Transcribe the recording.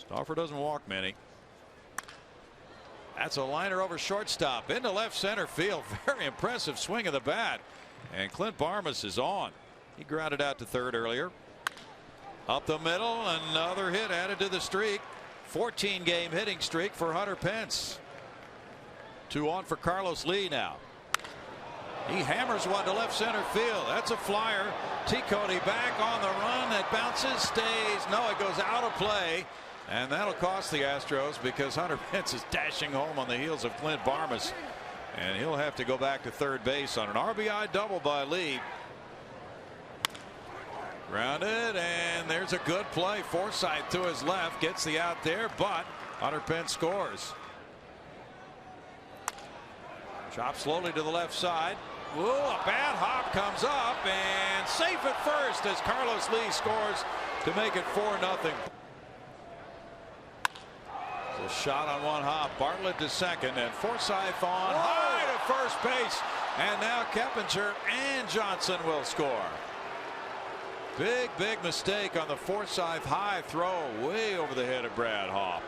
Stauffer doesn't walk many. That's a liner over shortstop into left center field. Very impressive swing of the bat. And Clint Barmas is on. He grounded out to third earlier. Up the middle, another hit added to the streak. 14-game hitting streak for Hunter Pence. 2 on for Carlos Lee now. He hammers one to left center field. That's a flyer. T. Cody back on the run. It bounces, stays. No, it goes out of play. And that'll cost the Astros because Hunter Pence is dashing home on the heels of Clint Barmas. And he'll have to go back to third base on an RBI double by Lee. Grounded, and there's a good play. Forsythe to his left, gets the out there, but Hunter Pence scores. Chop slowly to the left side. Ooh, a bad hop comes up and safe at first as Carlos Lee scores to make it 4-0. A shot on one hop. Bartlett to second and Forsythe on high to first base. And now Keppinger and Johnson will score. Big mistake on the Forsythe high throw way over the head of Brad Hawpe.